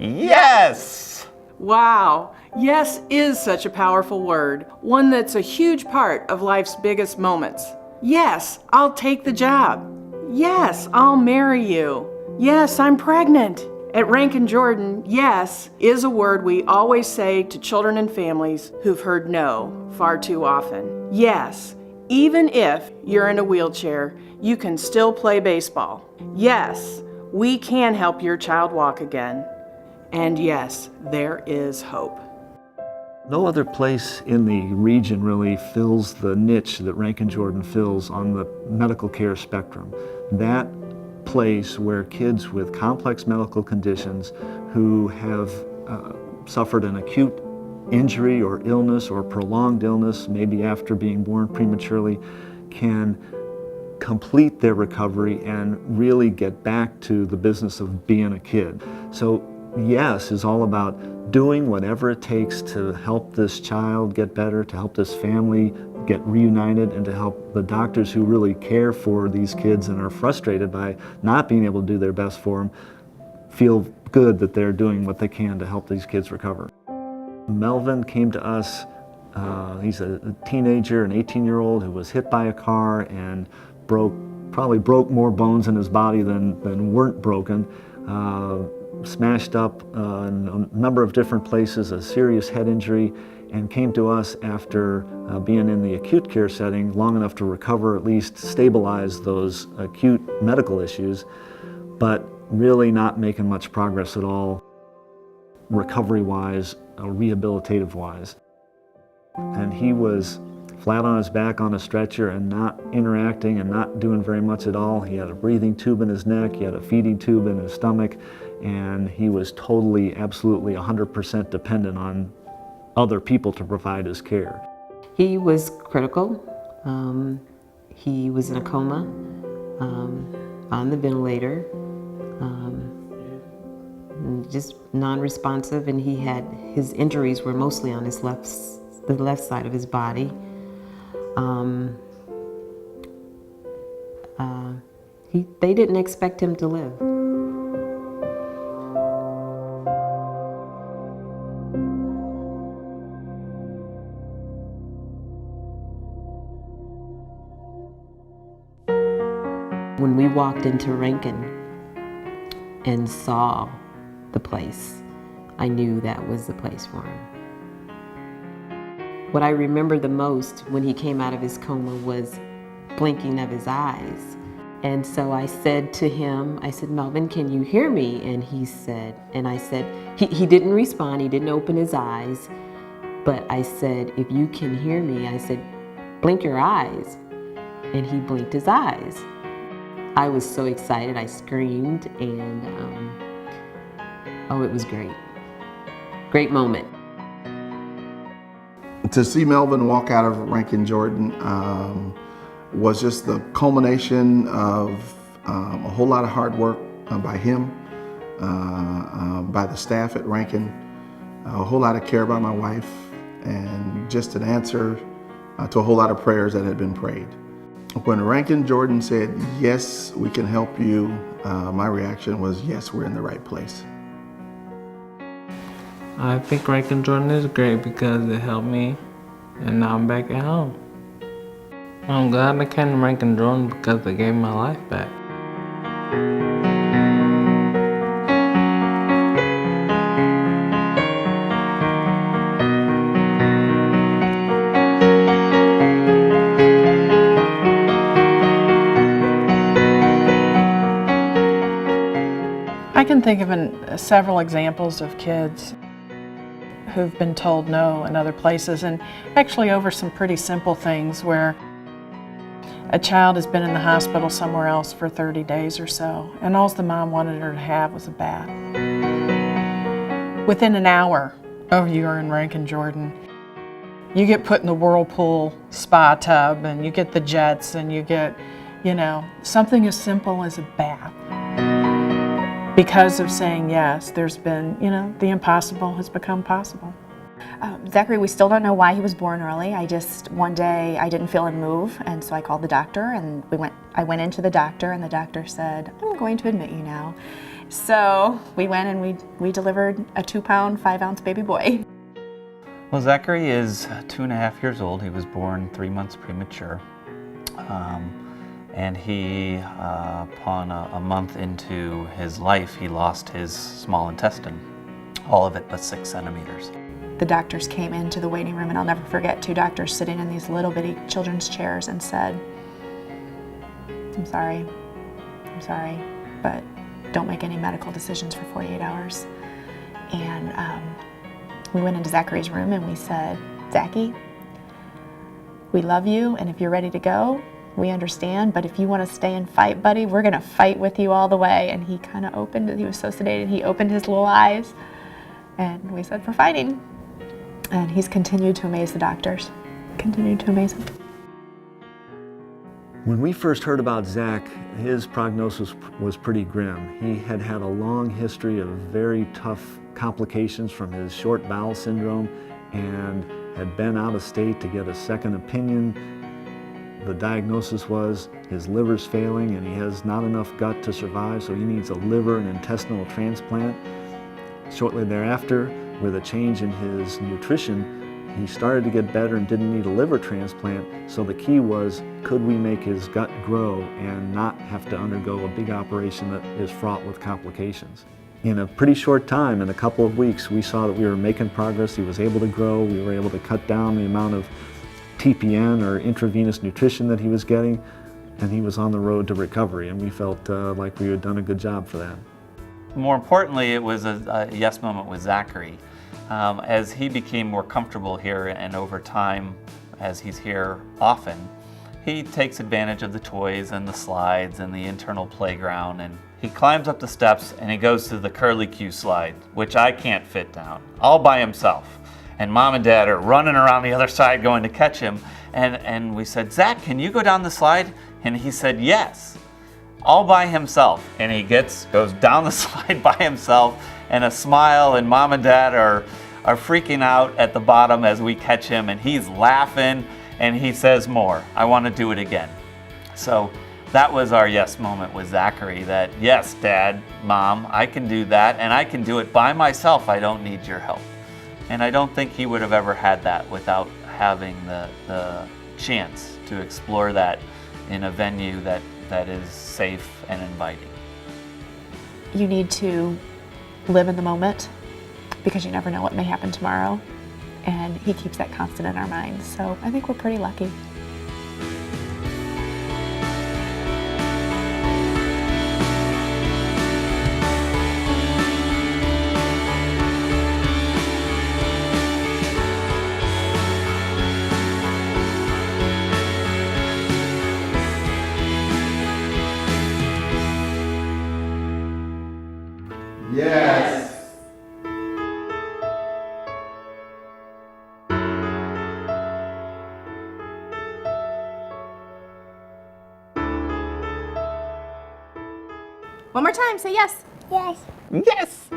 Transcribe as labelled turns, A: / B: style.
A: Yes!
B: Wow, yes is such a powerful word, one that's a huge part of life's biggest moments. Yes, I'll take the job. Yes, I'll marry you. Yes, I'm pregnant. At Ranken Jordan, yes is a word we always say to children and families who've heard no far too often. Yes, even if you're in a wheelchair, you can still play baseball. Yes, we can help your child walk again. And yes, there is hope.
C: No other place in the region really fills the niche that Ranken Jordan fills on the medical care spectrum. That place where kids with complex medical conditions who have suffered an acute injury or illness or prolonged illness, maybe after being born prematurely, can complete their recovery and really get back to the business of being a kid. So yes is all about doing whatever it takes to help this child get better, to help this family get reunited, and to help the doctors who really care for these kids and are frustrated by not being able to do their best for them feel good that they're doing what they can to help these kids recover. Melvin came to us, he's a teenager, an 18-year-old who was hit by a car and probably broke more bones in his body than weren't broken. Smashed up in a number of different places, a serious head injury, and came to us after being in the acute care setting long enough to recover, at least stabilize those acute medical issues, but really not making much progress at all, recovery-wise, rehabilitative-wise. And he was flat on his back on a stretcher and not interacting and not doing very much at all. He had a breathing tube in his neck, he had a feeding tube in his stomach, and he was totally, absolutely 100% dependent on other people to provide his care.
D: He was critical. He was in a coma, on the ventilator, just non-responsive, and his injuries were mostly on the left side of his body. They didn't expect him to live. When we walked into Ranken and saw the place, I knew that was the place for him. What I remember the most when he came out of his coma was blinking of his eyes. And so I said to him, I said, "Melvin, can you hear me?" And he said, he didn't respond, he didn't open his eyes, but I said, "If you can hear me," I said, "blink your eyes." And he blinked his eyes. I was so excited, I screamed, and it was great. Great moment.
E: To see Melvin walk out of Ranken Jordan was just the culmination of a whole lot of hard work by him, by the staff at Ranken, a whole lot of care by my wife, and just an answer to a whole lot of prayers that had been prayed. When Ranken Jordan said, "Yes, we can help you," my reaction was, yes, we're in the right place.
F: I think Ranken Jordan is great because it helped me, and now I'm back at home. I'm glad I came to Ranken Jordan because they gave my life back.
B: I can think of several examples of kids who've been told no in other places, and actually over some pretty simple things where a child has been in the hospital somewhere else for 30 days or so, and all the mom wanted her to have was a bath. Within an hour of you are in Ranken Jordan, you get put in the whirlpool spa tub, and you get the jets, and you get, something as simple as a bath. Because of saying yes, there's been, the impossible has become possible.
G: Zachary, we still don't know why he was born early. One day I didn't feel him move, and so I called the doctor, and I went into the doctor, and the doctor said, "I'm going to admit you now." So we went and we delivered a 2-pound, 5-ounce baby boy.
A: Well, Zachary is 2.5 years old. He was born 3 months premature. And he, upon a month into his life, he lost his small intestine, all of it but 6 centimeters.
G: The doctors came into the waiting room, and I'll never forget 2 doctors sitting in these little bitty children's chairs and said, I'm sorry, but don't make any medical decisions for 48 hours. And we went into Zachary's room and we said, Zachy, we love you, and if you're ready to go, we understand, but if you want to stay and fight, buddy, we're going to fight with you all the way. And he kind of opened, he was so sedated, he opened his little eyes, and we said, we're fighting. And he's continued to amaze the doctors, continued to amaze them.
C: When we first heard about Zach, his prognosis was pretty grim. He had had a long history of very tough complications from his short bowel syndrome and had been out of state to get a second opinion. The diagnosis was his liver's failing and he has not enough gut to survive, so he needs a liver and intestinal transplant. Shortly thereafter, with a change in his nutrition, he started to get better and didn't need a liver transplant, so the key was, could we make his gut grow and not have to undergo a big operation that is fraught with complications? In a pretty short time, in a couple of weeks, we saw that we were making progress. He was able to grow. We were able to cut down the amount of TPN or intravenous nutrition that he was getting, and he was on the road to recovery, and we felt like we had done a good job for that.
A: More importantly, it was a yes moment with Zachary. As he became more comfortable here and over time, as he's here often, he takes advantage of the toys and the slides and the internal playground, and he climbs up the steps and he goes to the curly-Q slide, which I can't fit down, all by himself. And Mom and Dad are running around the other side going to catch him. And we said, Zach, can you go down the slide? And he said, yes, all by himself. And he goes down the slide by himself, and a smile, and Mom and Dad are freaking out at the bottom as we catch him, and he's laughing, and he says more, I want to do it again. So that was our yes moment with Zachary, that yes, Dad, Mom, I can do that, and I can do it by myself. I don't need your help. And I don't think he would have ever had that without having the chance to explore that in a venue that is safe and inviting.
G: You need to live in the moment because you never know what may happen tomorrow, and he keeps that constant in our minds. So I think we're pretty lucky.
E: Yes.
G: One more time, say yes.
H: Yes.
A: Yes!